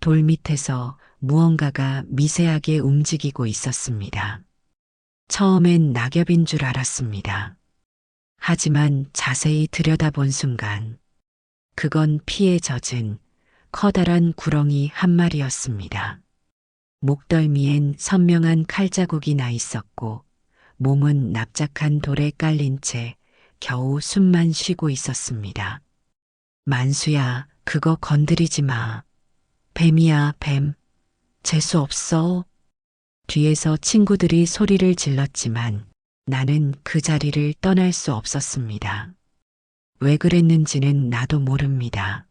돌 밑에서 무언가가 미세하게 움직이고 있었습니다. 처음엔 낙엽인 줄 알았습니다. 하지만 자세히 들여다본 순간 그건 피에 젖은 커다란 구렁이 한 마리였습니다. 목덜미엔 선명한 칼자국이 나 있었고 몸은 납작한 돌에 깔린 채 겨우 숨만 쉬고 있었습니다. 만수야, 그거 건드리지 마. 뱀이야, 뱀. 재수 없어. 뒤에서 친구들이 소리를 질렀지만 나는 그 자리를 떠날 수 없었습니다. 왜 그랬는지는 나도 모릅니다.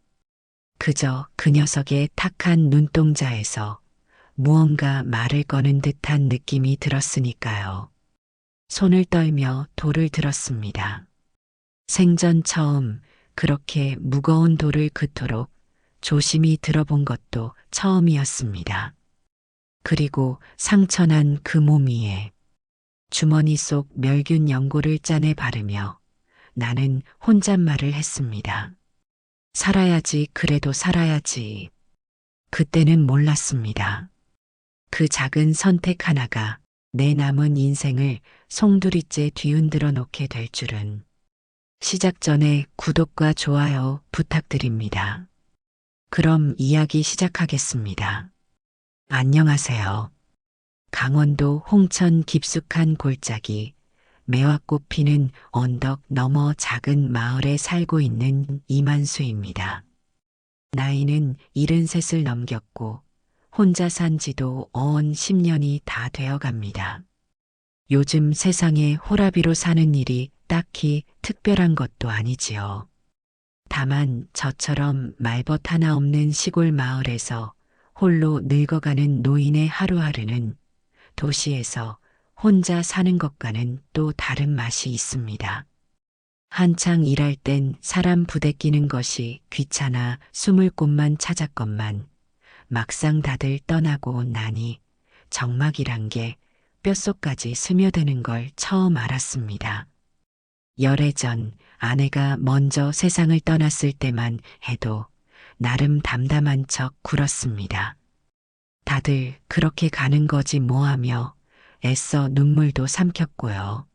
그저 그 녀석의 탁한 눈동자에서 무언가 말을 거는 듯한 느낌이 들었으니까요. 손을 떨며 돌을 들었습니다. 생전 처음 그렇게 무거운 돌을 그토록 조심히 들어본 것도 처음이었습니다. 그리고 상처난 그 몸 위에 주머니 속 멸균 연고를 짜내 바르며 나는 혼잣말을 했습니다. 살아야지, 그래도 살아야지. 그때는 몰랐습니다. 그 작은 선택 하나가 내 남은 인생을 송두리째 뒤흔들어 놓게 될 줄은. 시작 전에 구독과 좋아요 부탁드립니다. 그럼 이야기 시작하겠습니다. 안녕하세요. 강원도 홍천 깊숙한 골짜기, 매화꽃 피는 언덕 너머 작은 마을에 살고 있는 이만수입니다. 나이는 73을 넘겼고 혼자 산 지도 어언 10년이 다 되어 갑니다. 요즘 세상에 호라비로 사는 일이 딱히 특별한 것도 아니지요. 다만 저처럼 말벗 하나 없는 시골 마을에서 홀로 늙어가는 노인의 하루하루는 도시에서 혼자 사는 것과는 또 다른 맛이 있습니다. 한창 일할 땐 사람 부대끼는 것이 귀찮아 숨을 곳만 찾았건만 막상 다들 떠나고 나니 정막이란 게 뼛속까지 스며드는 걸 처음 알았습니다. 열애전 아내가 먼저 세상을 떠났을 때만 해도 나름 담담한 척 굴었습니다. 다들 그렇게 가는 거지 뭐 하며 애써 눈물도 삼켰고요.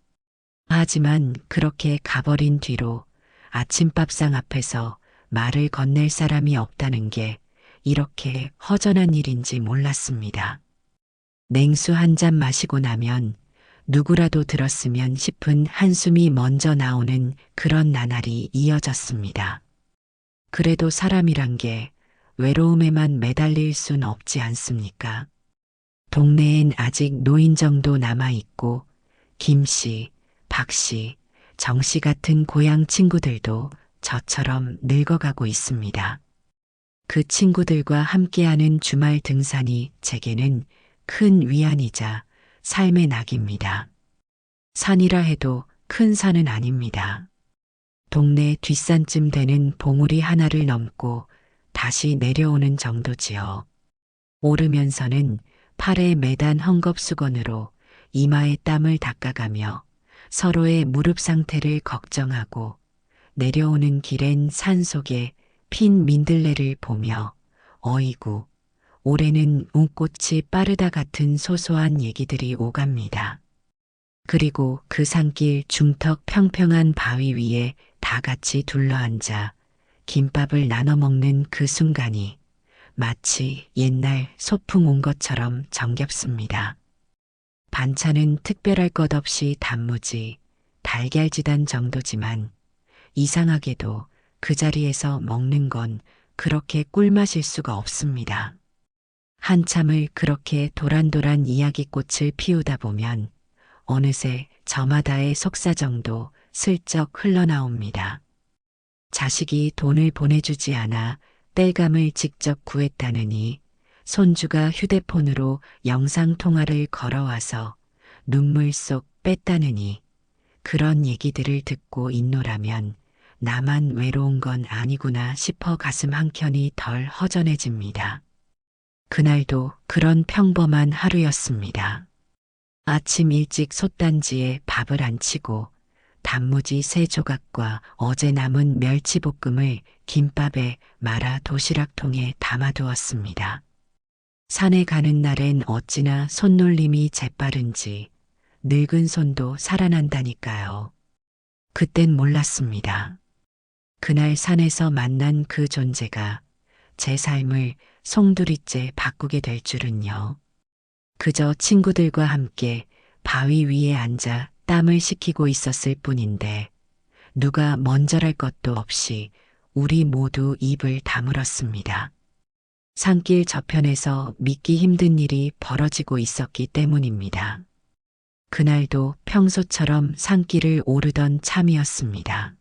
하지만 그렇게 가버린 뒤로 아침밥상 앞에서 말을 건넬 사람이 없다는 게 이렇게 허전한 일인지 몰랐습니다. 냉수 한 잔 마시고 나면 누구라도 들었으면 싶은 한숨이 먼저 나오는 그런 나날이 이어졌습니다. 그래도 사람이란 게 외로움에만 매달릴 순 없지 않습니까? 동네엔 아직 노인 정도 남아있고 김씨, 박씨, 정씨 같은 고향 친구들도 저처럼 늙어가고 있습니다. 그 친구들과 함께하는 주말 등산이 제게는 큰 위안이자 삶의 낙입니다. 산이라 해도 큰 산은 아닙니다. 동네 뒷산쯤 되는 봉우리 하나를 넘고 다시 내려오는 정도지요. 오르면서는 팔에 매단 헝겊수건으로 이마에 땀을 닦아가며 서로의 무릎 상태를 걱정하고 내려오는 길엔 산속에 핀 민들레를 보며 어이구, 올해는 운꽃이 빠르다 같은 소소한 얘기들이 오갑니다. 그리고 그 산길 중턱 평평한 바위 위에 다 같이 둘러앉아 김밥을 나눠 먹는 그 순간이 마치 옛날 소풍 온 것처럼 정겹습니다. 반찬은 특별할 것 없이 단무지, 달걀지단 정도지만 이상하게도 그 자리에서 먹는 건 그렇게 꿀맛일 수가 없습니다. 한참을 그렇게 도란도란 이야기꽃을 피우다 보면 어느새 저마다의 속사정도 슬쩍 흘러나옵니다. 자식이 돈을 보내주지 않아 땔감을 직접 구했다느니 손주가 휴대폰으로 영상통화를 걸어와서 눈물 쏙 뺐다느니 그런 얘기들을 듣고 있노라면 나만 외로운 건 아니구나 싶어 가슴 한켠이 덜 허전해집니다. 그날도 그런 평범한 하루였습니다. 아침 일찍 솥단지에 밥을 안 치고 단무지 3조각과 어제 남은 멸치볶음을 김밥에 말아 도시락통에 담아두었습니다. 산에 가는 날엔 어찌나 손놀림이 재빠른지 늙은 손도 살아난다니까요. 그땐 몰랐습니다. 그날 산에서 만난 그 존재가 제 삶을 송두리째 바꾸게 될 줄은요. 그저 친구들과 함께 바위 위에 앉아 땀을 식히고 있었을 뿐인데 누가 먼저랄 것도 없이 우리 모두 입을 다물었습니다. 산길 저편에서 믿기 힘든 일이 벌어지고 있었기 때문입니다. 그날도 평소처럼 산길을 오르던 참이었습니다.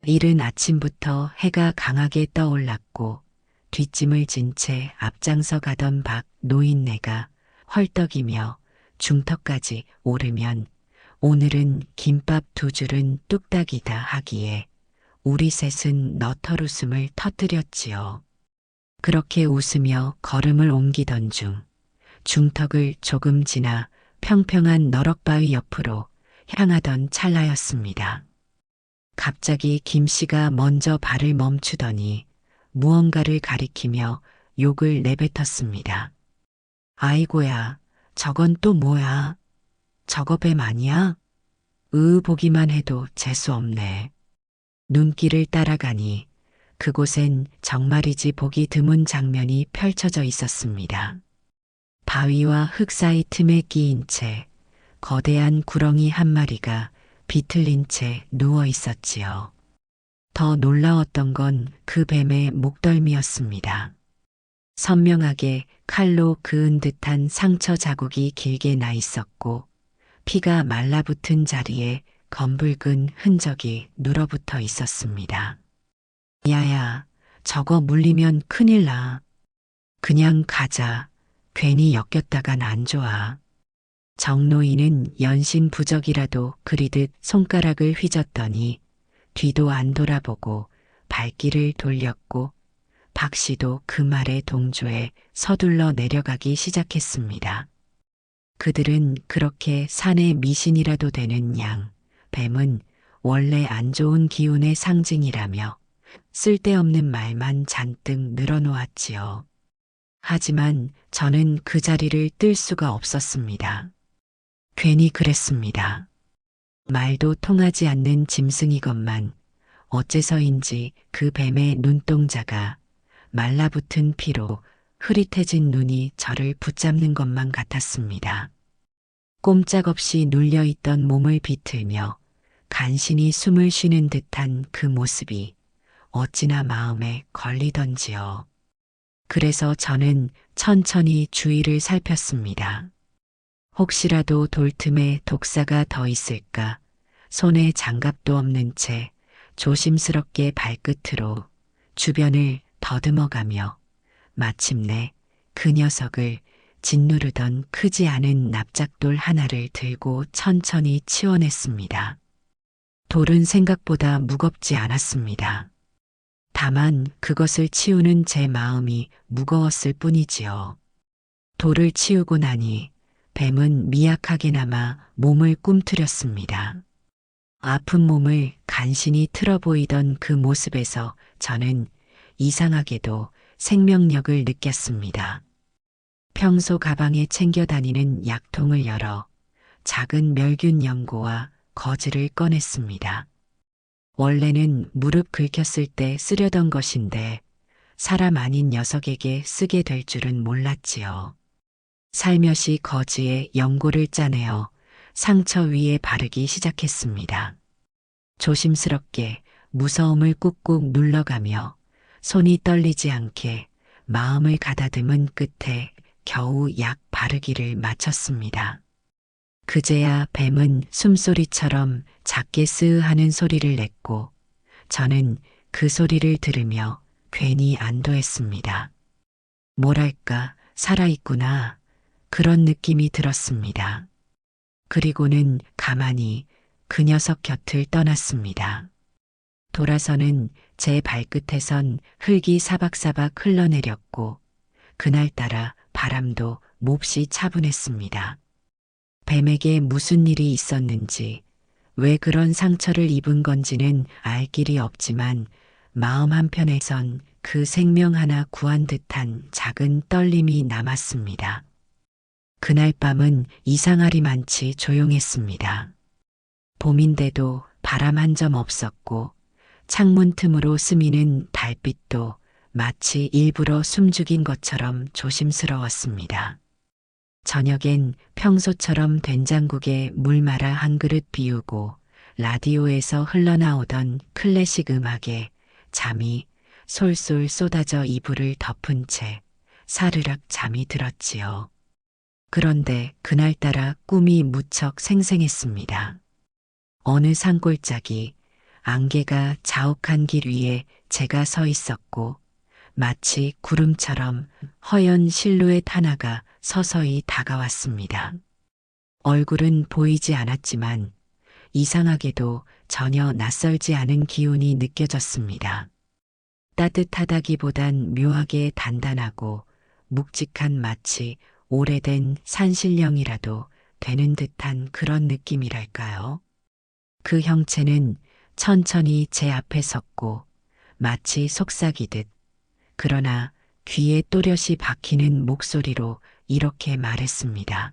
이른 아침부터 해가 강하게 떠올랐고 뒷짐을 진 채 앞장서 가던 박 노인네가 헐떡이며 중턱까지 오르면 오늘은 김밥 2줄은 뚝딱이다 하기에 우리 셋은 너털 웃음을 터뜨렸지요. 그렇게 웃으며 걸음을 옮기던 중 중턱을 조금 지나 평평한 너럭바위 옆으로 향하던 찰나였습니다. 갑자기 김 씨가 먼저 발을 멈추더니 무언가를 가리키며 욕을 내뱉었습니다. 아이고야, 저건 또 뭐야? 저거 뱀 아니야? 보기만 해도 재수 없네. 눈길을 따라가니 그곳엔 정말이지 보기 드문 장면이 펼쳐져 있었습니다. 바위와 흙 사이 틈에 끼인 채 거대한 구렁이 한 마리가 비틀린 채 누워 있었지요. 더 놀라웠던 건 그 뱀의 목덜미였습니다. 선명하게 칼로 그은 듯한 상처 자국이 길게 나 있었고 피가 말라붙은 자리에 검붉은 흔적이 눌어붙어 있었습니다. 야야, 저거 물리면 큰일 나. 그냥 가자. 괜히 엮였다간 안 좋아. 정노인은 연신부적이라도 그리듯 손가락을 휘젓더니 뒤도 안 돌아보고 발길을 돌렸고 박 씨도 그 말에 동조해 서둘러 내려가기 시작했습니다. 그들은 그렇게 산의 미신이라도 되는 양, 뱀은 원래 안 좋은 기운의 상징이라며 쓸데없는 말만 잔뜩 늘어놓았지요. 하지만 저는 그 자리를 뜰 수가 없었습니다. 괜히 그랬습니다. 말도 통하지 않는 짐승이건만 어째서인지 그 뱀의 눈동자가 말라붙은 피로 흐릿해진 눈이 저를 붙잡는 것만 같았습니다. 꼼짝없이 눌려있던 몸을 비틀며 간신히 숨을 쉬는 듯한 그 모습이 어찌나 마음에 걸리던지요. 그래서 저는 천천히 주위를 살폈습니다. 혹시라도 돌틈에 독사가 더 있을까 손에 장갑도 없는 채 조심스럽게 발끝으로 주변을 더듬어가며 마침내 그 녀석을 짓누르던 크지 않은 납작돌 하나를 들고 천천히 치워냈습니다. 돌은 생각보다 무겁지 않았습니다. 다만 그것을 치우는 제 마음이 무거웠을 뿐이지요. 돌을 치우고 나니 뱀은 미약하게나마 몸을 꿈틀였습니다. 아픈 몸을 간신히 틀어 보이던 그 모습에서 저는 이상하게도 생명력을 느꼈습니다. 평소 가방에 챙겨 다니는 약통을 열어 작은 멸균 연고와 거즈를 꺼냈습니다. 원래는 무릎 긁혔을 때 쓰려던 것인데 사람 아닌 녀석에게 쓰게 될 줄은 몰랐지요. 살며시 거즈에 연고를 짜내어 상처 위에 바르기 시작했습니다. 조심스럽게 무서움을 꾹꾹 눌러가며 손이 떨리지 않게 마음을 가다듬은 끝에 겨우 약 바르기를 마쳤습니다. 그제야 뱀은 숨소리처럼 작게 스으하는 소리를 냈고 저는 그 소리를 들으며 괜히 안도했습니다. 뭐랄까 살아있구나 그런 느낌이 들었습니다. 그리고는 가만히 그 녀석 곁을 떠났습니다. 돌아서는 제 발끝에선 흙이 사박사박 흘러내렸고 그날따라 바람도 몹시 차분했습니다. 뱀에게 무슨 일이 있었는지 왜 그런 상처를 입은 건지는 알 길이 없지만 마음 한편에선 그 생명 하나 구한 듯한 작은 떨림이 남았습니다. 그날 밤은 이상하리만치 조용했습니다. 봄인데도 바람 한 점 없었고 창문 틈으로 스미는 달빛도 마치 일부러 숨죽인 것처럼 조심스러웠습니다. 저녁엔 평소처럼 된장국에 물 말아 한 그릇 비우고 라디오에서 흘러나오던 클래식 음악에 잠이 솔솔 쏟아져 이불을 덮은 채 사르륵 잠이 들었지요. 그런데 그날따라 꿈이 무척 생생했습니다. 어느 산골짜기 안개가 자욱한 길 위에 제가 서 있었고 마치 구름처럼 허연 실루엣 하나가 서서히 다가왔습니다. 얼굴은 보이지 않았지만 이상하게도 전혀 낯설지 않은 기운이 느껴졌습니다. 따뜻하다기보단 묘하게 단단하고 묵직한 마치 오래된 산신령이라도 되는 듯한 그런 느낌이랄까요? 그 형체는 천천히 제 앞에 섰고 마치 속삭이듯 그러나 귀에 또렷이 박히는 목소리로 이렇게 말했습니다.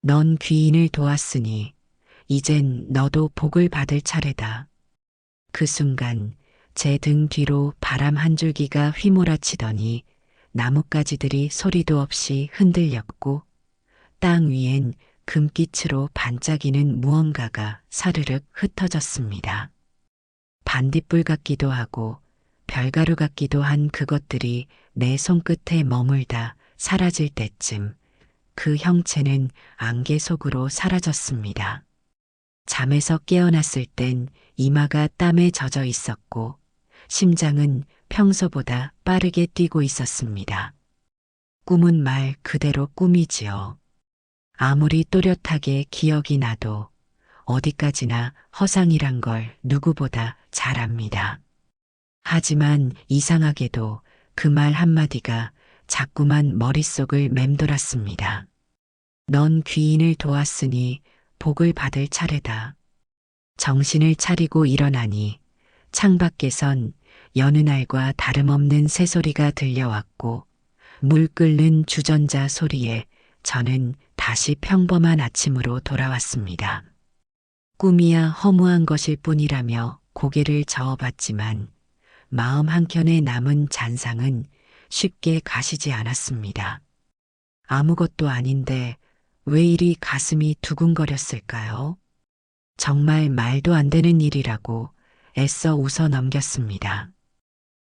넌 귀인을 도왔으니 이젠 너도 복을 받을 차례다. 그 순간 제 등 뒤로 바람 한 줄기가 휘몰아치더니 나뭇가지들이 소리도 없이 흔들렸고 땅 위엔 금빛으로 반짝이는 무언가가 사르륵 흩어졌습니다. 반딧불 같기도 하고 별가루 같기도 한 그것들이 내 손끝에 머물다 사라질 때쯤 그 형체는 안개 속으로 사라졌습니다. 잠에서 깨어났을 땐 이마가 땀에 젖어 있었고 심장은 평소보다 빠르게 뛰고 있었습니다. 꿈은 말 그대로 꿈이지요. 아무리 또렷하게 기억이 나도 어디까지나 허상이란 걸 누구보다 잘 압니다. 하지만 이상하게도 그 말 한마디가 자꾸만 머릿속을 맴돌았습니다. 넌 귀인을 도왔으니 복을 받을 차례다. 정신을 차리고 일어나니 창밖에선 여느 날과 다름없는 새소리가 들려왔고 물 끓는 주전자 소리에 저는 다시 평범한 아침으로 돌아왔습니다. 꿈이야 허무한 것일 뿐이라며 고개를 저어봤지만 마음 한켠에 남은 잔상은 쉽게 가시지 않았습니다. 아무것도 아닌데 왜 이리 가슴이 두근거렸을까요? 정말 말도 안 되는 일이라고 애써 웃어 넘겼습니다.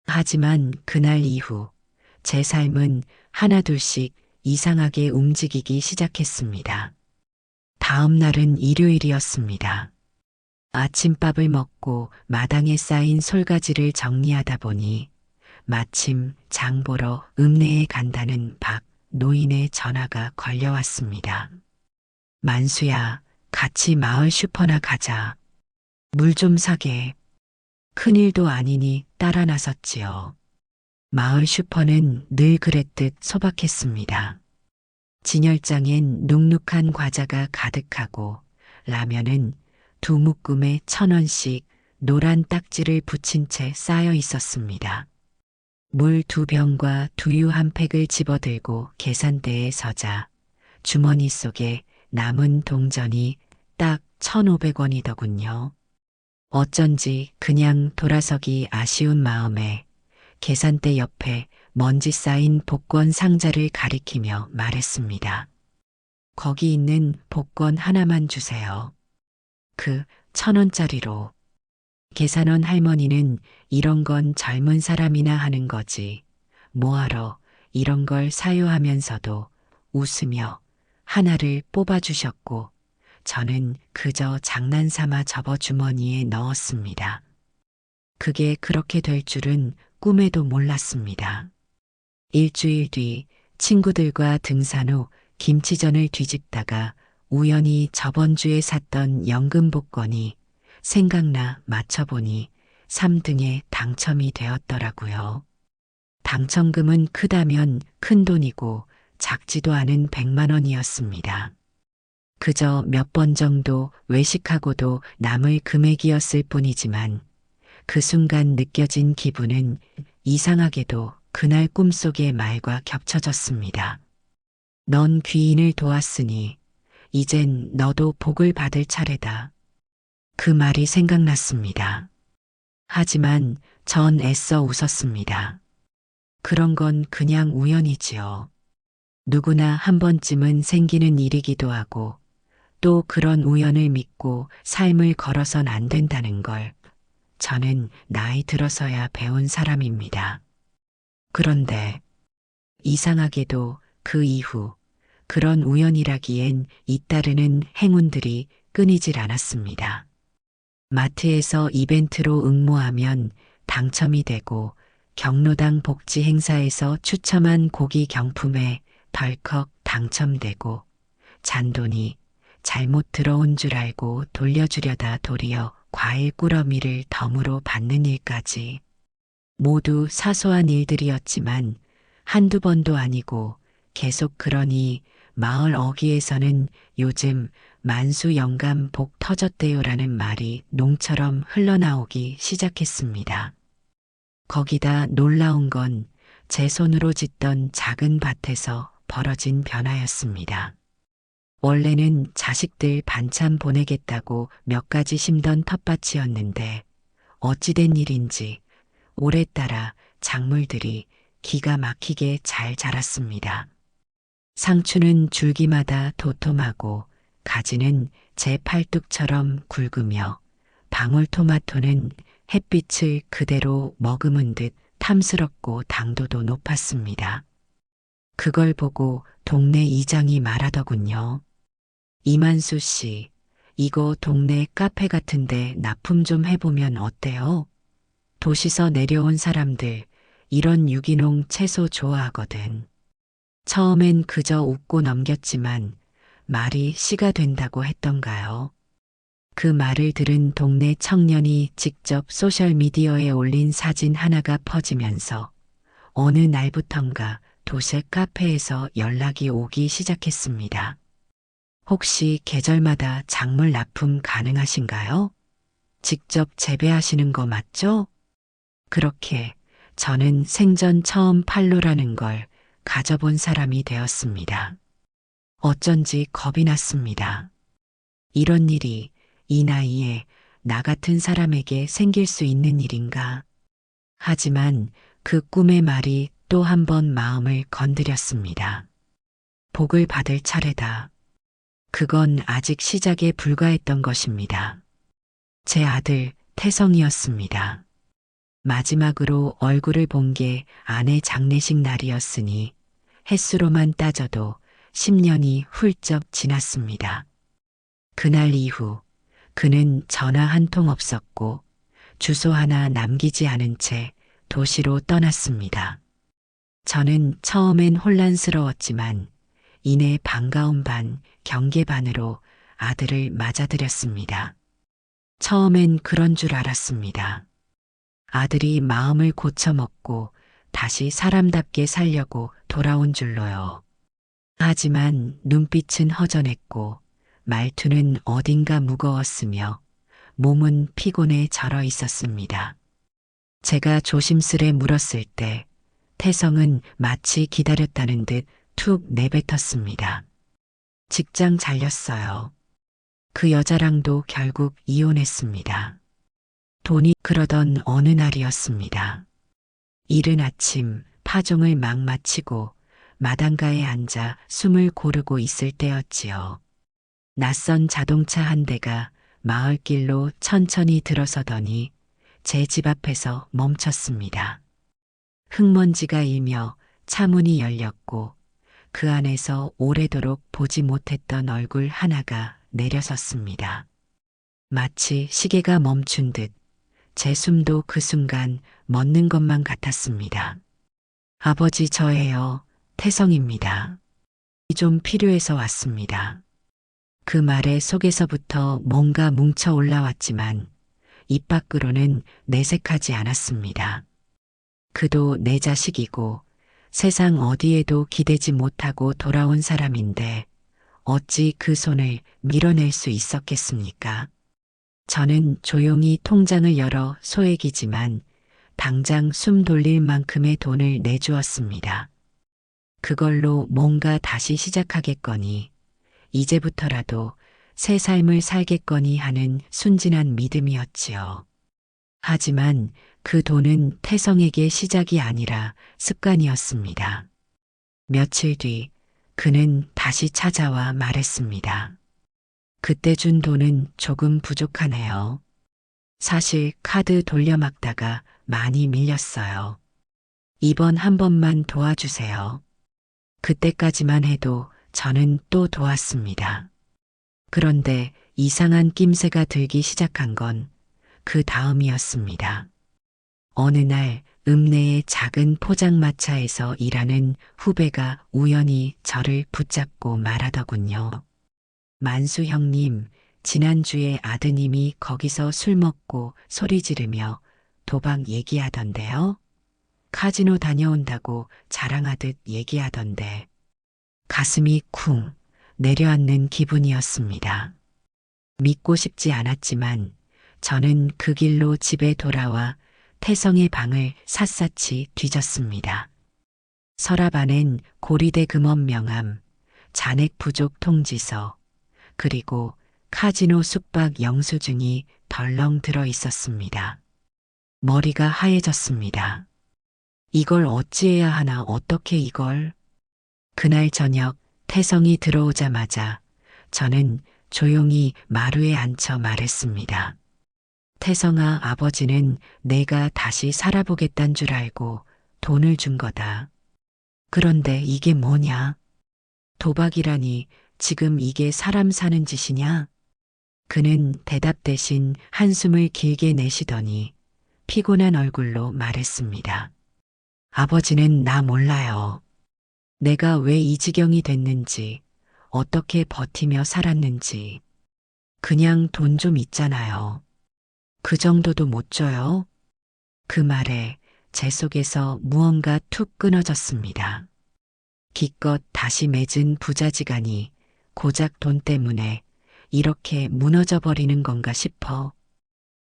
하지만 그날 이후 제 삶은 하나둘씩 이상하게 움직이기 시작했습니다. 다음 날은 일요일이었습니다. 아침밥을 먹고 마당에 쌓인 솔가지를 정리하다 보니 마침 장 보러 읍내에 간다는 박 노인의 전화가 걸려왔습니다. 만수야, 같이 마을 슈퍼나 가자. 물 좀 사게. 큰일도 아니니 따라 나섰지요. 마을 슈퍼는 늘 그랬듯 소박했습니다. 진열장엔 눅눅한 과자가 가득하고 라면은 두 묶음에 1,000원씩 노란 딱지를 붙인 채 쌓여 있었습니다. 물 2병과 두유 한 팩을 집어들고 계산대에 서자 주머니 속에 남은 동전이 딱 1,500원이더군요. 어쩐지 그냥 돌아서기 아쉬운 마음에 계산대 옆에 먼지 쌓인 복권 상자를 가리키며 말했습니다. 거기 있는 복권 하나만 주세요. 그 1,000원짜리로. 계산원 할머니는 이런 건 젊은 사람이나 하는 거지. 뭐하러 이런 걸 사요하면서도 웃으며 하나를 뽑아주셨고 저는 그저 장난삼아 접어 주머니에 넣었습니다. 그게 그렇게 될 줄은 꿈에도 몰랐습니다. 일주일 뒤 친구들과 등산 후 김치전을 뒤집다가 우연히 저번 주에 샀던 연금 복권이 생각나 맞춰보니 3등에 당첨이 되었더라고요. 당첨금은 크다면 큰 돈이고 작지도 않은 100만 원이었습니다. 그저 몇 번 정도 외식하고도 남을 금액이었을 뿐이지만 그 순간 느껴진 기분은 이상하게도 그날 꿈속의 말과 겹쳐졌습니다. 넌 귀인을 도왔으니 이젠 너도 복을 받을 차례다. 그 말이 생각났습니다. 하지만 전 애써 웃었습니다. 그런 건 그냥 우연이지요. 누구나 한 번쯤은 생기는 일이기도 하고 또 그런 우연을 믿고 삶을 걸어선 안 된다는 걸 저는 나이 들어서야 배운 사람입니다. 그런데 이상하게도 그 이후 그런 우연이라기엔 잇따르는 행운들이 끊이질 않았습니다. 마트에서 이벤트로 응모하면 당첨이 되고 경로당 복지 행사에서 추첨한 고기 경품에 덜컥 당첨되고 잔돈이 잘못 들어온 줄 알고 돌려주려다 도리어 과일 꾸러미를 덤으로 받는 일까지 모두 사소한 일들이었지만 한두 번도 아니고 계속 그러니 마을 어귀에서는 요즘 만수 영감 복 터졌대요라는 말이 농처럼 흘러나오기 시작했습니다. 거기다 놀라운 건 제 손으로 짓던 작은 밭에서 벌어진 변화였습니다. 원래는 자식들 반찬 보내겠다고 몇 가지 심던 텃밭이었는데 어찌된 일인지 오래따라 작물들이 기가 막히게 잘 자랐습니다. 상추는 줄기마다 도톰하고 가지는 제 팔뚝처럼 굵으며 방울토마토는 햇빛을 그대로 머금은 듯 탐스럽고 당도도 높았습니다. 그걸 보고 동네 이장이 말하더군요. 이만수 씨, 이거 동네 카페 같은데 납품 좀 해보면 어때요? 도시서 내려온 사람들 이런 유기농 채소 좋아하거든. 처음엔 그저 웃고 넘겼지만 말이 씨가 된다고 했던가요? 그 말을 들은 동네 청년이 직접 소셜미디어에 올린 사진 하나가 퍼지면서 어느 날부턴가 도시 카페에서 연락이 오기 시작했습니다. 혹시 계절마다 작물 납품 가능하신가요? 직접 재배하시는 거 맞죠? 그렇게 저는 생전 처음 팔로라는 걸 가져본 사람이 되었습니다. 어쩐지 겁이 났습니다. 이런 일이 이 나이에 나 같은 사람에게 생길 수 있는 일인가? 하지만 그 꿈의 말이 또 한 번 마음을 건드렸습니다. 복을 받을 차례다. 그건 아직 시작에 불과했던 것입니다. 제 아들 태성이었습니다. 마지막으로 얼굴을 본 게 아내 장례식 날이었으니 횟수로만 따져도 10년이 훌쩍 지났습니다. 그날 이후 그는 전화 한 통 없었고 주소 하나 남기지 않은 채 도시로 떠났습니다. 저는 처음엔 혼란스러웠지만 이내 반가운 반, 경계 반으로 아들을 맞아들였습니다. 처음엔 그런 줄 알았습니다. 아들이 마음을 고쳐먹고 다시 사람답게 살려고 돌아온 줄로요. 하지만 눈빛은 허전했고 말투는 어딘가 무거웠으며 몸은 피곤에 절어 있었습니다. 제가 조심스레 물었을 때 태성은 마치 기다렸다는 듯 툭 내뱉었습니다. 직장 잘렸어요. 그 여자랑도 결국 이혼했습니다. 돈이 그러던 어느 날이었습니다. 이른 아침 파종을 막 마치고 마당가에 앉아 숨을 고르고 있을 때였지요. 낯선 자동차 한 대가 마을길로 천천히 들어서더니 제 집 앞에서 멈췄습니다. 흙먼지가 일며 차문이 열렸고 그 안에서 오래도록 보지 못했던 얼굴 하나가 내려섰습니다. 마치 시계가 멈춘 듯 제 숨도 그 순간 멎는 것만 같았습니다. 아버지 저예요. 태성입니다. 좀 필요해서 왔습니다. 그 말에 속에서부터 뭔가 뭉쳐 올라왔지만 입 밖으로는 내색하지 않았습니다. 그도 내 자식이고 세상 어디에도 기대지 못하고 돌아온 사람인데 어찌 그 손을 밀어낼 수 있었겠습니까? 저는 조용히 통장을 열어 소액이지만 당장 숨 돌릴 만큼의 돈을 내주었습니다. 그걸로 뭔가 다시 시작하겠거니, 이제부터라도 새 삶을 살겠거니 하는 순진한 믿음이었지요. 하지만 그 돈은 태성에게 시작이 아니라 습관이었습니다. 며칠 뒤 그는 다시 찾아와 말했습니다. 그때 준 돈은 조금 부족하네요. 사실 카드 돌려막다가 많이 밀렸어요. 이번 한 번만 도와주세요. 그때까지만 해도 저는 또 도왔습니다. 그런데 이상한 낌새가 들기 시작한 건 그 다음이었습니다. 어느 날 읍내의 작은 포장마차에서 일하는 후배가 우연히 저를 붙잡고 말하더군요. 만수 형님, 지난주에 아드님이 거기서 술 먹고 소리 지르며 도박 얘기하던데요. 카지노 다녀온다고 자랑하듯 얘기하던데 가슴이 쿵 내려앉는 기분이었습니다. 믿고 싶지 않았지만 저는 그 길로 집에 돌아와 태성의 방을 샅샅이 뒤졌습니다. 서랍 안엔 고리대 금원 명함, 잔액 부족 통지서, 그리고 카지노 숙박 영수증이 덜렁 들어 있었습니다. 머리가 하얘졌습니다. 이걸 어찌해야 하나 어떻게 이걸? 그날 저녁 태성이 들어오자마자 저는 조용히 마루에 앉혀 말했습니다. 태성아, 아버지는 내가 다시 살아보겠단 줄 알고 돈을 준 거다. 그런데 이게 뭐냐? 도박이라니 지금 이게 사람 사는 짓이냐? 그는 대답 대신 한숨을 길게 내쉬더니 피곤한 얼굴로 말했습니다. 아버지는 나 몰라요. 내가 왜 이 지경이 됐는지, 어떻게 버티며 살았는지. 그냥 돈 좀 있잖아요. 그 정도도 못 줘요? 그 말에 제 속에서 무언가 툭 끊어졌습니다. 기껏 다시 맺은 부자지간이 고작 돈 때문에 이렇게 무너져 버리는 건가 싶어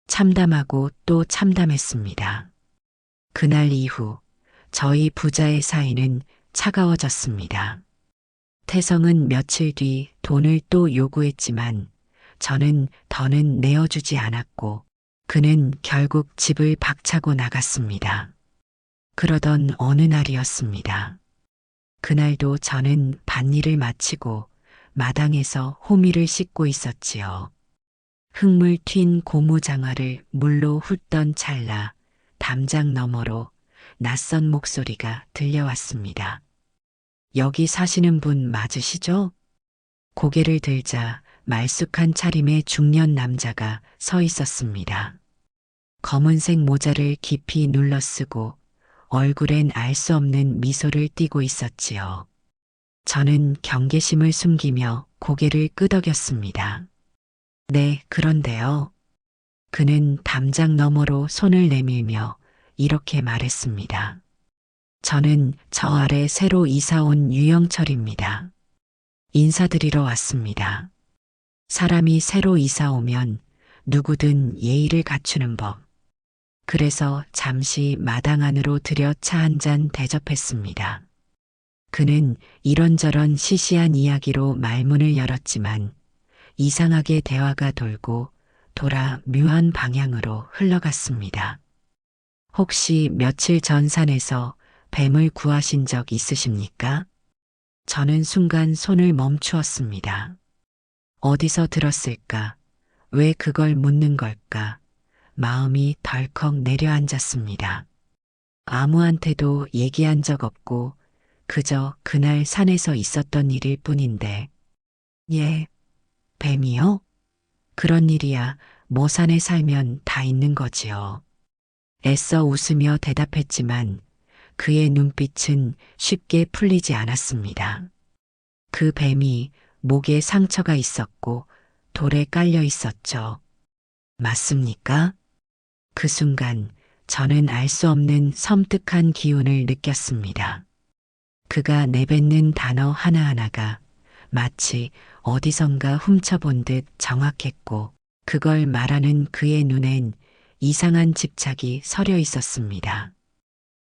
참담하고 또 참담했습니다. 그날 이후 저희 부자의 사이는 차가워졌습니다. 태성은 며칠 뒤 돈을 또 요구했지만 저는 더는 내어주지 않았고 그는 결국 집을 박차고 나갔습니다. 그러던 어느 날이었습니다. 그날도 저는 밭일을 마치고 마당에서 호미를 씻고 있었지요. 흙물 튄 고무장화를 물로 훑던 찰나 담장 너머로 낯선 목소리가 들려왔습니다. 여기 사시는 분 맞으시죠? 고개를 들자 말쑥한 차림의 중년 남자가 서 있었습니다. 검은색 모자를 깊이 눌러쓰고 얼굴엔 알 수 없는 미소를 띠고 있었지요. 저는 경계심을 숨기며 고개를 끄덕였습니다. 네, 그런데요. 그는 담장 너머로 손을 내밀며 이렇게 말했습니다. 저는 저 아래 새로 이사 온 유영철입니다. 인사드리러 왔습니다. 사람이 새로 이사 오면 누구든 예의를 갖추는 법. 그래서 잠시 마당 안으로 들여 차 한 잔 대접했습니다. 그는 이런저런 시시한 이야기로 말문을 열었지만 이상하게 대화가 돌고 돌아 묘한 방향으로 흘러갔습니다. 혹시 며칠 전 산에서 뱀을 구하신 적 있으십니까? 저는 순간 손을 멈추었습니다. 어디서 들었을까? 왜 그걸 묻는 걸까? 마음이 덜컥 내려앉았습니다. 아무한테도 얘기한 적 없고 그저 그날 산에서 있었던 일일 뿐인데. 예, 뱀이요? 그런 일이야 뭐 산에 살면 다 있는 거지요. 애써 웃으며 대답했지만 그의 눈빛은 쉽게 풀리지 않았습니다. 그 뱀이 목에 상처가 있었고 돌에 깔려 있었죠. 맞습니까? 그 순간 저는 알 수 없는 섬뜩한 기운을 느꼈습니다. 그가 내뱉는 단어 하나하나가 마치 어디선가 훔쳐본 듯 정확했고 그걸 말하는 그의 눈엔 이상한 집착이 서려 있었습니다.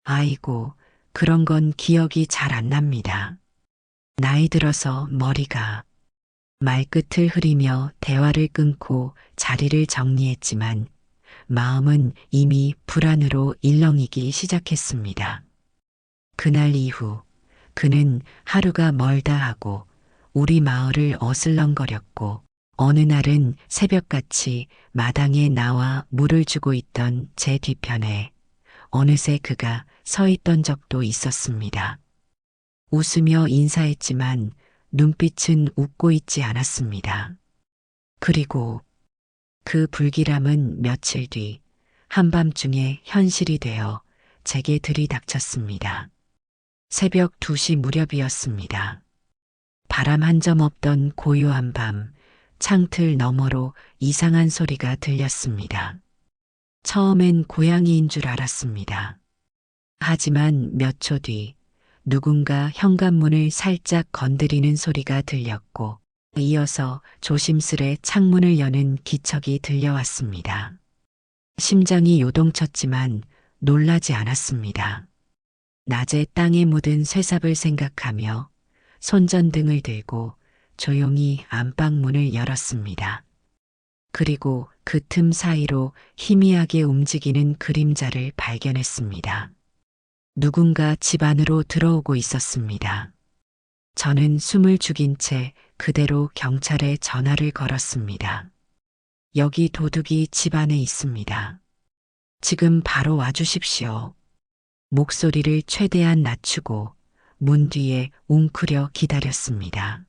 아이고, 그런 건 기억이 잘 안 납니다. 나이 들어서 머리가 말끝을 흐리며 대화를 끊고 자리를 정리했지만 마음은 이미 불안으로 일렁이기 시작했습니다. 그날 이후 그는 하루가 멀다 하고 우리 마을을 어슬렁거렸고 어느 날은 새벽같이 마당에 나와 물을 주고 있던 제 뒤편에 어느새 그가 서 있던 적도 있었습니다. 웃으며 인사했지만 눈빛은 웃고 있지 않았습니다. 그리고 그 불길함은 며칠 뒤 한밤중에 현실이 되어 제게 들이닥쳤습니다. 새벽 2시 무렵이었습니다. 바람 한 점 없던 고요한 밤, 창틀 너머로 이상한 소리가 들렸습니다. 처음엔 고양이인 줄 알았습니다. 하지만 몇 초 뒤 누군가 현관문을 살짝 건드리는 소리가 들렸고 이어서 조심스레 창문을 여는 기척이 들려왔습니다. 심장이 요동쳤지만 놀라지 않았습니다. 낮에 땅에 묻은 쇠삽을 생각하며 손전등을 들고 조용히 안방문을 열었습니다. 그리고 그 틈 사이로 희미하게 움직이는 그림자를 발견했습니다. 누군가 집 안으로 들어오고 있었습니다. 저는 숨을 죽인 채 그대로 경찰에 전화를 걸었습니다. 여기 도둑이 집 안에 있습니다. 지금 바로 와주십시오. 목소리를 최대한 낮추고 문 뒤에 웅크려 기다렸습니다.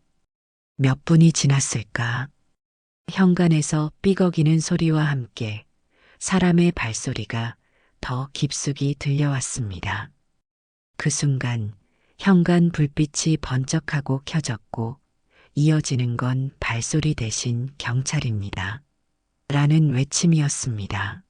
몇 분이 지났을까? 현관에서 삐걱이는 소리와 함께 사람의 발소리가 더 깊숙이 들려왔습니다. 그 순간 현관 불빛이 번쩍하고 켜졌고 이어지는 건 발소리 대신 경찰입니다. 라는 외침이었습니다.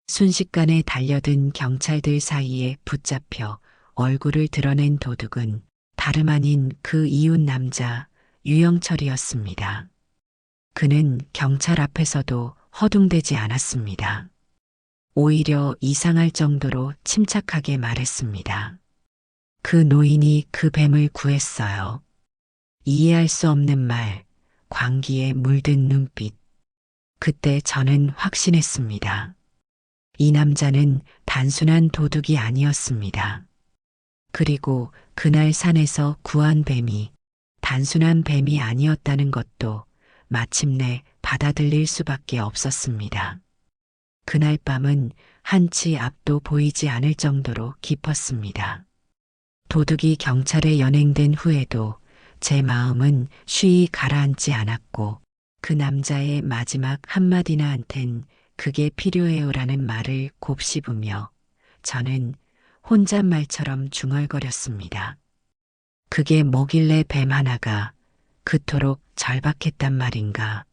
순식간에 달려든 경찰들 사이에 붙잡혀 얼굴을 드러낸 도둑은 다름 아닌 그 이웃 남자 유영철이었습니다. 그는 경찰 앞에서도 허둥대지 않았습니다. 오히려 이상할 정도로 침착하게 말했습니다. 그 노인이 그 뱀을 구했어요. 이해할 수 없는 말, 광기에 물든 눈빛. 그때 저는 확신했습니다. 이 남자는 단순한 도둑이 아니었습니다. 그리고 그날 산에서 구한 뱀이 단순한 뱀이 아니었다는 것도 마침내 받아들일 수밖에 없었습니다. 그날 밤은 한치 앞도 보이지 않을 정도로 깊었습니다. 도둑이 경찰에 연행된 후에도 제 마음은 쉬이 가라앉지 않았고 그 남자의 마지막 한마디나 한텐 그게 필요해요라는 말을 곱씹으며 저는 혼잣말처럼 중얼거렸습니다. 그게 뭐길래 뱀 하나가 그토록 절박했단 말인가.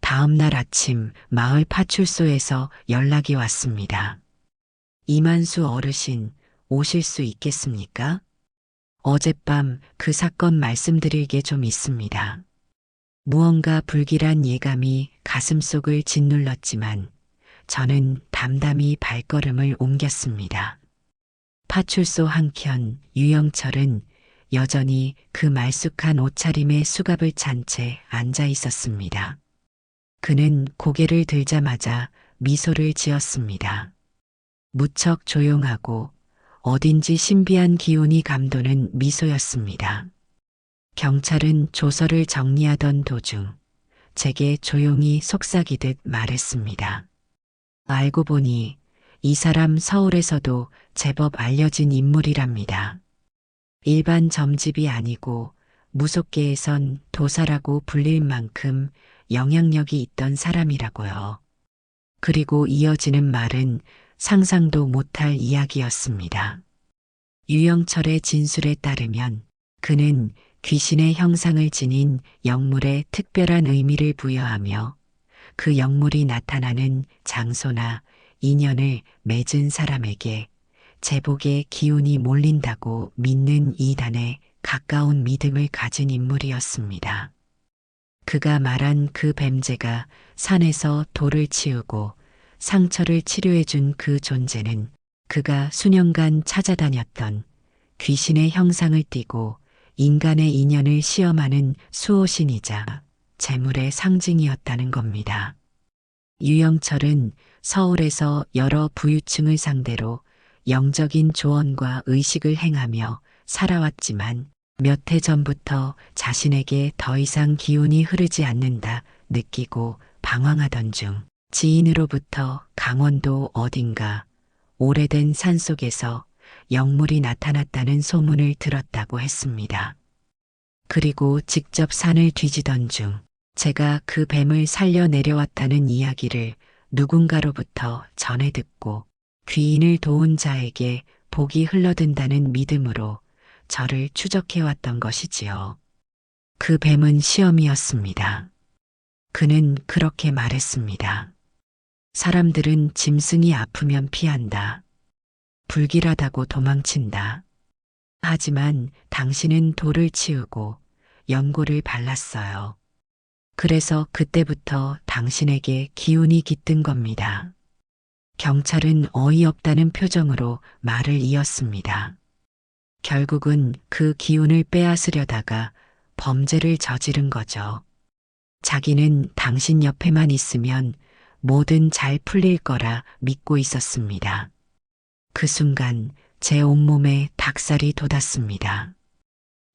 다음 날 아침 마을 파출소에서 연락이 왔습니다. 이만수 어르신 오실 수 있겠습니까? 어젯밤 그 사건 말씀드릴 게 좀 있습니다. 무언가 불길한 예감이 가슴속을 짓눌렀지만 저는 담담히 발걸음을 옮겼습니다. 파출소 한켠 유영철은 여전히 그 말쑥한 옷차림에 수갑을 찬 채 앉아 있었습니다. 그는 고개를 들자마자 미소를 지었습니다. 무척 조용하고 어딘지 신비한 기운이 감도는 미소였습니다. 경찰은 조서를 정리하던 도중 제게 조용히 속삭이듯 말했습니다. 알고 보니 이 사람 서울에서도 제법 알려진 인물이랍니다. 일반 점집이 아니고 무속계에선 도사라고 불릴 만큼 영향력이 있던 사람이라고요. 그리고 이어지는 말은 상상도 못할 이야기였습니다. 유영철의 진술에 따르면 그는 귀신의 형상을 지닌 영물에 특별한 의미를 부여하며 그 영물이 나타나는 장소나 인연을 맺은 사람에게 제복의 기운이 몰린다고 믿는 이단의 가까운 믿음을 가진 인물이었습니다. 그가 말한 그 뱀제가 산에서 돌을 치우고 상처를 치료해준 그 존재는 그가 수년간 찾아다녔던 귀신의 형상을 띠고 인간의 인연을 시험하는 수호신이자 재물의 상징이었다는 겁니다. 유영철은 서울에서 여러 부유층을 상대로 영적인 조언과 의식을 행하며 살아왔지만 몇 해 전부터 자신에게 더 이상 기운이 흐르지 않는다 느끼고 방황하던 중 지인으로부터 강원도 어딘가 오래된 산속에서 영물이 나타났다는 소문을 들었다고 했습니다. 그리고 직접 산을 뒤지던 중 제가 그 뱀을 살려 내려왔다는 이야기를 누군가로부터 전해 듣고 귀인을 도운 자에게 복이 흘러든다는 믿음으로 저를 추적해왔던 것이지요. 그 뱀은 시험이었습니다. 그는 그렇게 말했습니다. 사람들은 짐승이 아프면 피한다. 불길하다고 도망친다. 하지만 당신은 돌을 치우고 연고를 발랐어요. 그래서 그때부터 당신에게 기운이 깃든 겁니다. 경찰은 어이없다는 표정으로 말을 이었습니다. 결국은 그 기운을 빼앗으려다가 범죄를 저지른 거죠. 자기는 당신 옆에만 있으면 뭐든 잘 풀릴 거라 믿고 있었습니다. 그 순간 제 온몸에 닭살이 돋았습니다.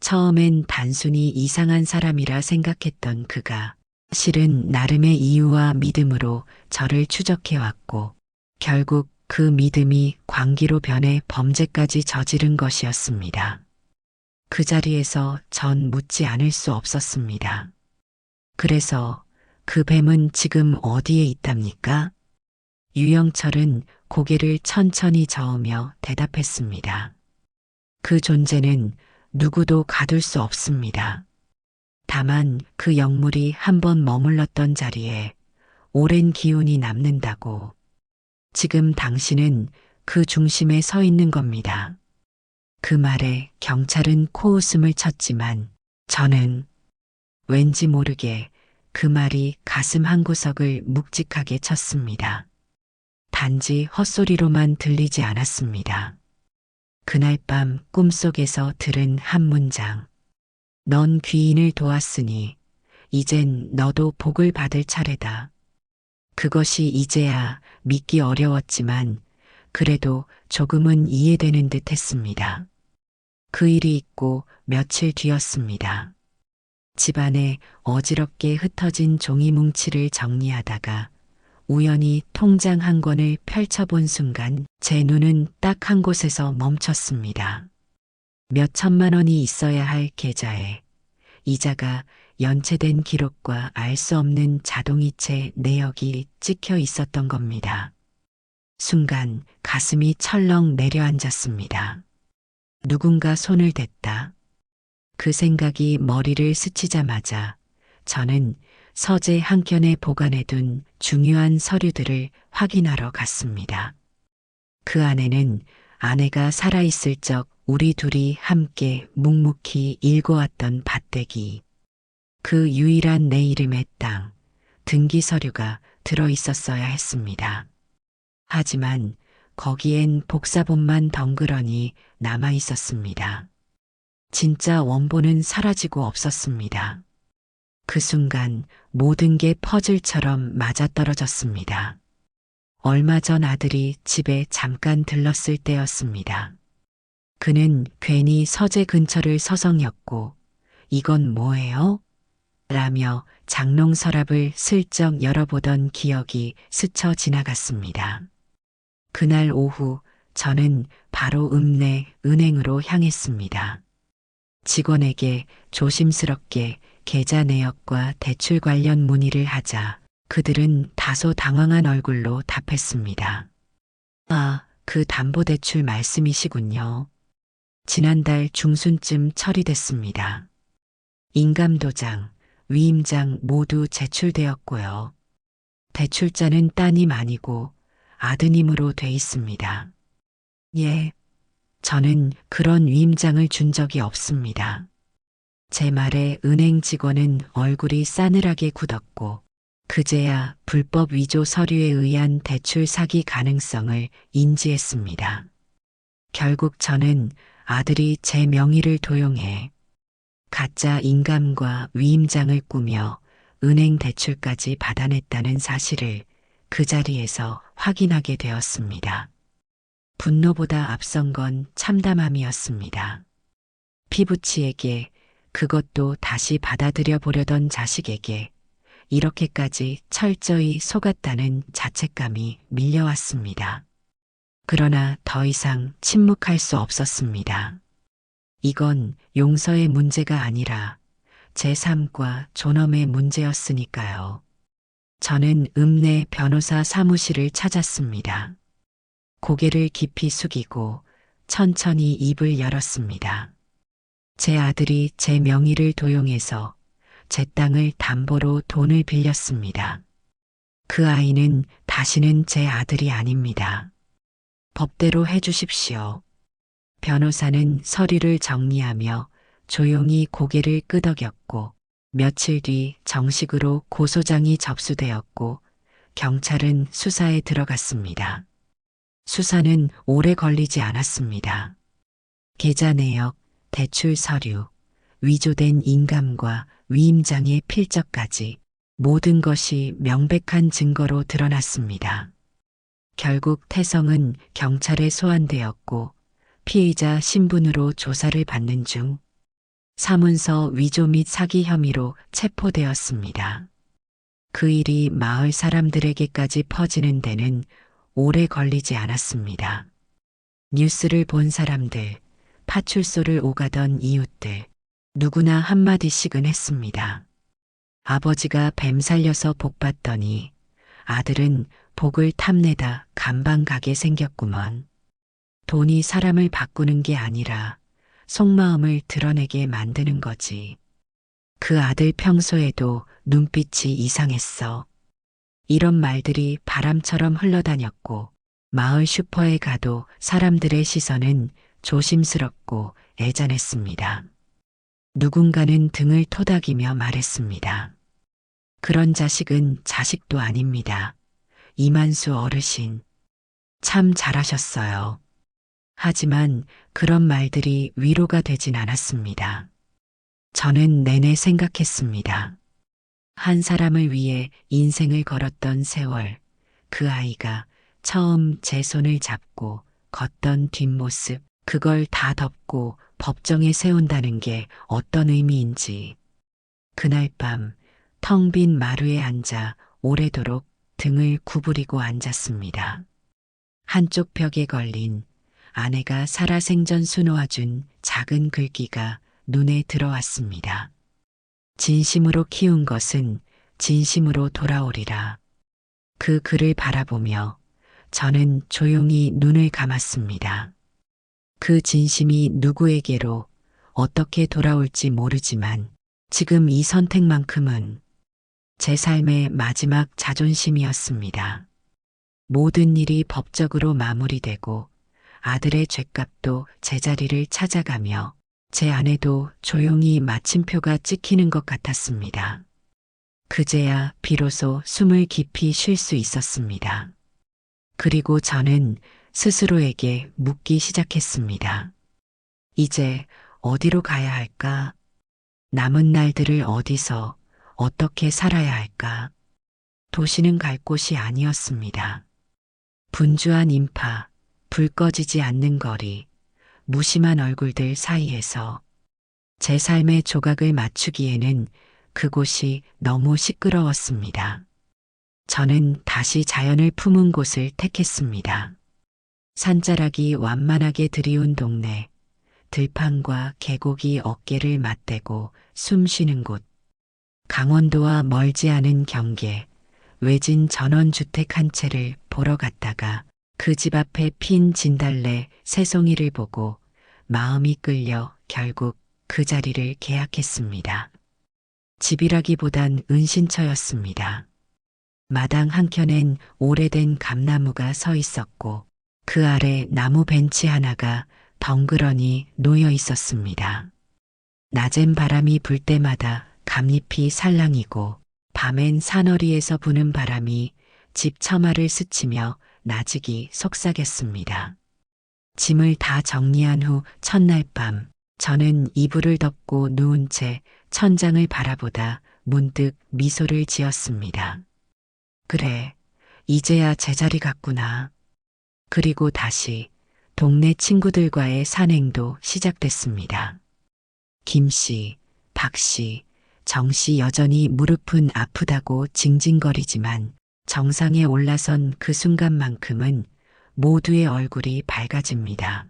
처음엔 단순히 이상한 사람이라 생각했던 그가 실은 나름의 이유와 믿음으로 저를 추적해왔고 결국 그 믿음이 광기로 변해 범죄까지 저지른 것이었습니다. 그 자리에서 전 묻지 않을 수 없었습니다. 그래서 그 뱀은 지금 어디에 있답니까? 유영철은 고개를 천천히 저으며 대답했습니다. 그 존재는 누구도 가둘 수 없습니다. 다만 그 영물이 한번 머물렀던 자리에 오랜 기운이 남는다고. 지금 당신은 그 중심에 서 있는 겁니다. 그 말에 경찰은 코웃음을 쳤지만 저는 왠지 모르게 그 말이 가슴 한구석을 묵직하게 쳤습니다. 단지 헛소리로만 들리지 않았습니다. 그날 밤 꿈속에서 들은 한 문장. 넌 귀인을 도왔으니 이젠 너도 복을 받을 차례다. 그것이 이제야 믿기 어려웠지만 그래도 조금은 이해되는 듯 했습니다. 그 일이 있고 며칠 뒤였습니다. 집안에 어지럽게 흩어진 종이 뭉치를 정리하다가 우연히 통장 한 권을 펼쳐본 순간 제 눈은 딱 한 곳에서 멈췄습니다. 몇 천만 원이 있어야 할 계좌에 이자가 연체된 기록과 알 수 없는 자동이체 내역이 찍혀 있었던 겁니다. 순간 가슴이 철렁 내려앉았습니다. 누군가 손을 댔다. 그 생각이 머리를 스치자마자 저는 서재 한켠에 보관해둔 중요한 서류들을 확인하러 갔습니다. 그 안에는 아내가 살아있을 적 우리 둘이 함께 묵묵히 읽어왔던 밭대기, 그 유일한 내 이름의 땅, 등기 서류가 들어있었어야 했습니다. 하지만 거기엔 복사본만 덩그러니 남아 있었습니다. 진짜 원본은 사라지고 없었습니다. 그 순간 모든 게 퍼즐처럼 맞아떨어졌습니다. 얼마 전 아들이 집에 잠깐 들렀을 때였습니다. 그는 괜히 서재 근처를 서성였고 이건 뭐예요? 라며 장롱 서랍을 슬쩍 열어보던 기억이 스쳐 지나갔습니다. 그날 오후 저는 바로 읍내 은행으로 향했습니다. 직원에게 조심스럽게 계좌 내역과 대출 관련 문의를 하자 그들은 다소 당황한 얼굴로 답했습니다. 아, 그 담보대출 말씀이시군요. 지난달 중순쯤 처리됐습니다. 인감도장, 위임장 모두 제출되었고요. 대출자는 따님 아니고 아드님으로 돼 있습니다. 예, 저는 그런 위임장을 준 적이 없습니다. 제 말에 은행 직원은 얼굴이 싸늘하게 굳었고 그제야 불법 위조 서류에 의한 대출 사기 가능성을 인지했습니다. 결국 저는 아들이 제 명의를 도용해 가짜 인감과 위임장을 꾸며 은행 대출까지 받아냈다는 사실을 그 자리에서 확인하게 되었습니다. 분노보다 앞선 건 참담함이었습니다. 피부치에게, 그것도 다시 받아들여 보려던 자식에게 이렇게까지 철저히 속았다는 자책감이 밀려왔습니다. 그러나 더 이상 침묵할 수 없었습니다. 이건 용서의 문제가 아니라 제 삶과 존엄의 문제였으니까요. 저는 읍내 변호사 사무실을 찾았습니다. 고개를 깊이 숙이고 천천히 입을 열었습니다. 제 아들이 제 명의를 도용해서 제 땅을 담보로 돈을 빌렸습니다. 그 아이는 다시는 제 아들이 아닙니다. 법대로 해주십시오. 변호사는 서류를 정리하며 조용히 고개를 끄덕였고 며칠 뒤 정식으로 고소장이 접수되었고 경찰은 수사에 들어갔습니다. 수사는 오래 걸리지 않았습니다. 계좌 내역, 대출 서류, 위조된 인감과 위임장의 필적까지 모든 것이 명백한 증거로 드러났습니다. 결국 태성은 경찰에 소환되었고 피의자 신분으로 조사를 받는 중 사문서 위조 및 사기 혐의로 체포되었습니다. 그 일이 마을 사람들에게까지 퍼지는 데는 오래 걸리지 않았습니다. 뉴스를 본 사람들, 파출소를 오가던 이웃들, 누구나 한마디씩은 했습니다. 아버지가 뱀 살려서 복 받더니 아들은 복을 탐내다 간방 가게 생겼구먼. 돈이 사람을 바꾸는 게 아니라 속마음을 드러내게 만드는 거지. 그 아들 평소에도 눈빛이 이상했어. 이런 말들이 바람처럼 흘러다녔고 마을 슈퍼에 가도 사람들의 시선은 조심스럽고 애잔했습니다. 누군가는 등을 토닥이며 말했습니다. 그런 자식은 자식도 아닙니다. 이만수 어르신. 참 잘하셨어요. 하지만 그런 말들이 위로가 되진 않았습니다. 저는 내내 생각했습니다. 한 사람을 위해 인생을 걸었던 세월, 그 아이가 처음 제 손을 잡고 걷던 뒷모습, 그걸 다 덮고 법정에 세운다는 게 어떤 의미인지. 그날 밤 텅 빈 마루에 앉아 오래도록 등을 구부리고 앉았습니다. 한쪽 벽에 걸린 아내가 살아생전 수놓아준 작은 글귀가 눈에 들어왔습니다. 진심으로 키운 것은 진심으로 돌아오리라. 그 글을 바라보며 저는 조용히 눈을 감았습니다. 그 진심이 누구에게로 어떻게 돌아올지 모르지만 지금 이 선택만큼은 제 삶의 마지막 자존심이었습니다. 모든 일이 법적으로 마무리되고 아들의 죗값도 제자리를 찾아가며 제 아내도 조용히 마침표가 찍히는 것 같았습니다. 그제야 비로소 숨을 깊이 쉴 수 있었습니다. 그리고 저는 스스로에게 묻기 시작했습니다. 이제 어디로 가야 할까? 남은 날들을 어디서 어떻게 살아야 할까? 도시는 갈 곳이 아니었습니다. 분주한 인파, 불 꺼지지 않는 거리, 무심한 얼굴들 사이에서 제 삶의 조각을 맞추기에는 그곳이 너무 시끄러웠습니다. 저는 다시 자연을 품은 곳을 택했습니다. 산자락이 완만하게 들이운 동네, 들판과 계곡이 어깨를 맞대고 숨 쉬는 곳, 강원도와 멀지 않은 경계, 외진 전원주택 한 채를 보러 갔다가 그 집 앞에 핀 진달래 새송이를 보고 마음이 끌려 결국 그 자리를 계약했습니다. 집이라기보단 은신처였습니다. 마당 한켠엔 오래된 감나무가 서 있었고 그 아래 나무 벤치 하나가 덩그러니 놓여 있었습니다. 낮엔 바람이 불 때마다 감잎이 살랑이고 밤엔 산허리에서 부는 바람이 집 처마를 스치며 나직이 속삭였습니다. 짐을 다 정리한 후 첫날 밤 저는 이불을 덮고 누운 채 천장을 바라보다 문득 미소를 지었습니다. 그래, 이제야 제자리 같구나. 그리고 다시 동네 친구들과의 산행도 시작됐습니다. 김씨, 박씨, 정씨 여전히 무릎은 아프다고 징징거리지만 정상에 올라선 그 순간만큼은 모두의 얼굴이 밝아집니다.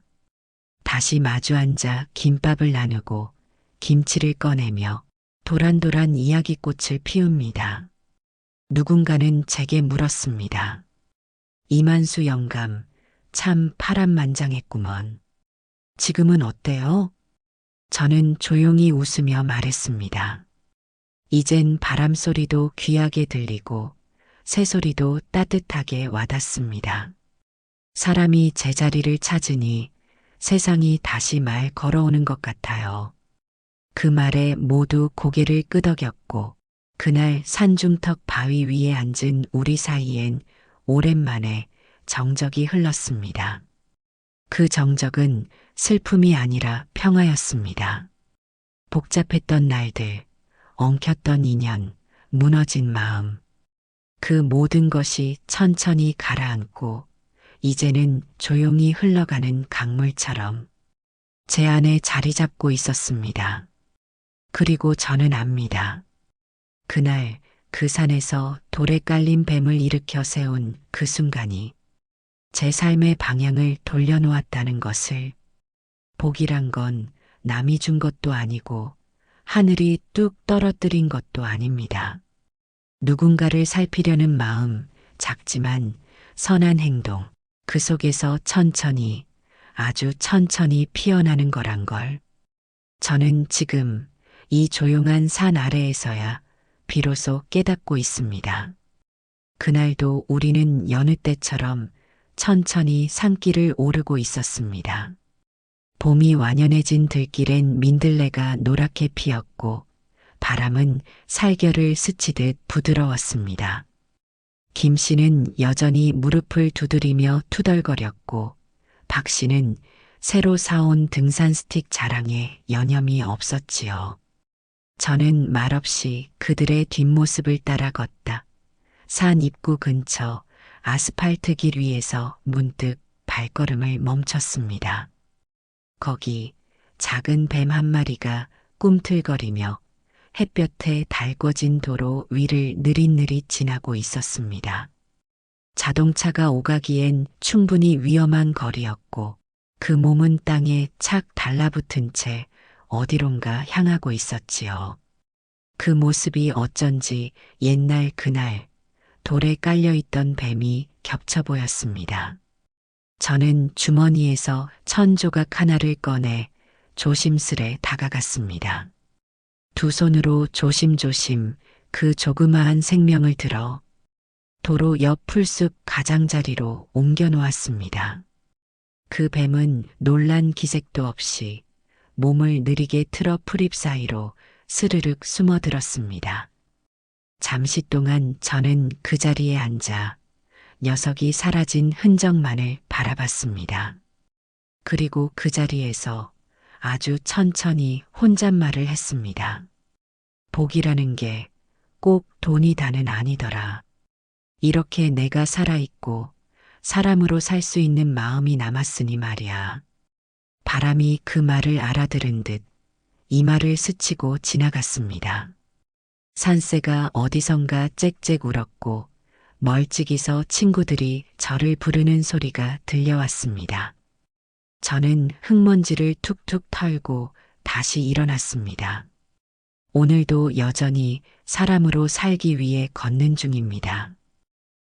다시 마주 앉아 김밥을 나누고 김치를 꺼내며 도란도란 이야기꽃을 피웁니다. 누군가는 제게 물었습니다. 이만수 영감, 참 파란만장했구먼. 지금은 어때요? 저는 조용히 웃으며 말했습니다. 이젠 바람소리도 귀하게 들리고 새소리도 따뜻하게 와닿습니다. 사람이 제자리를 찾으니 세상이 다시 말 걸어오는 것 같아요. 그 말에 모두 고개를 끄덕였고 그날 산중턱 바위 위에 앉은 우리 사이엔 오랜만에 정적이 흘렀습니다. 그 정적은 슬픔이 아니라 평화였습니다. 복잡했던 날들, 엉켰던 인연, 무너진 마음. 그 모든 것이 천천히 가라앉고 이제는 조용히 흘러가는 강물처럼 제 안에 자리 잡고 있었습니다. 그리고 저는 압니다. 그날 그 산에서 돌에 깔린 뱀을 일으켜 세운 그 순간이 제 삶의 방향을 돌려놓았다는 것을. 복이란 건 남이 준 것도 아니고 하늘이 뚝 떨어뜨린 것도 아닙니다. 누군가를 살피려는 마음, 작지만 선한 행동, 그 속에서 천천히, 아주 천천히 피어나는 거란 걸. 저는 지금 이 조용한 산 아래에서야 비로소 깨닫고 있습니다. 그날도 우리는 여느 때처럼 천천히 산길을 오르고 있었습니다. 봄이 완연해진 들길엔 민들레가 노랗게 피었고 바람은 살결을 스치듯 부드러웠습니다. 김 씨는 여전히 무릎을 두드리며 투덜거렸고 박 씨는 새로 사온 등산 스틱 자랑에 여념이 없었지요. 저는 말없이 그들의 뒷모습을 따라 걷다. 산 입구 근처 아스팔트 길 위에서 문득 발걸음을 멈췄습니다. 거기 작은 뱀 한 마리가 꿈틀거리며 햇볕에 달궈진 도로 위를 느릿느릿 지나고 있었습니다. 자동차가 오가기엔 충분히 위험한 거리였고 그 몸은 땅에 착 달라붙은 채 어디론가 향하고 있었지요. 그 모습이 어쩐지 옛날 그날 돌에 깔려있던 뱀이 겹쳐 보였습니다. 저는 주머니에서 천조각 하나를 꺼내 조심스레 다가갔습니다. 두 손으로 조심조심 그 조그마한 생명을 들어 도로 옆 풀숲 가장자리로 옮겨 놓았습니다. 그 뱀은 놀란 기색도 없이 몸을 느리게 틀어 풀잎 사이로 스르륵 숨어들었습니다. 잠시 동안 저는 그 자리에 앉아 녀석이 사라진 흔적만을 바라봤습니다. 그리고 그 자리에서 아주 천천히 혼잣말을 했습니다. 복이라는 게 꼭 돈이다는 아니더라. 이렇게 내가 살아있고 사람으로 살 수 있는 마음이 남았으니 말이야. 바람이 그 말을 알아들은 듯 이마를 스치고 지나갔습니다. 산새가 어디선가 짹짹 울었고 멀찍이서 친구들이 저를 부르는 소리가 들려왔습니다. 저는 흙먼지를 툭툭 털고 다시 일어났습니다. 오늘도 여전히 사람으로 살기 위해 걷는 중입니다.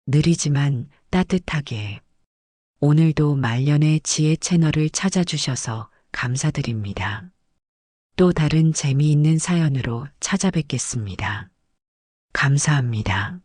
느리지만 따뜻하게. 오늘도 말년의 지혜 채널을 찾아주셔서 감사드립니다. 또 다른 재미있는 사연으로 찾아뵙겠습니다. 감사합니다.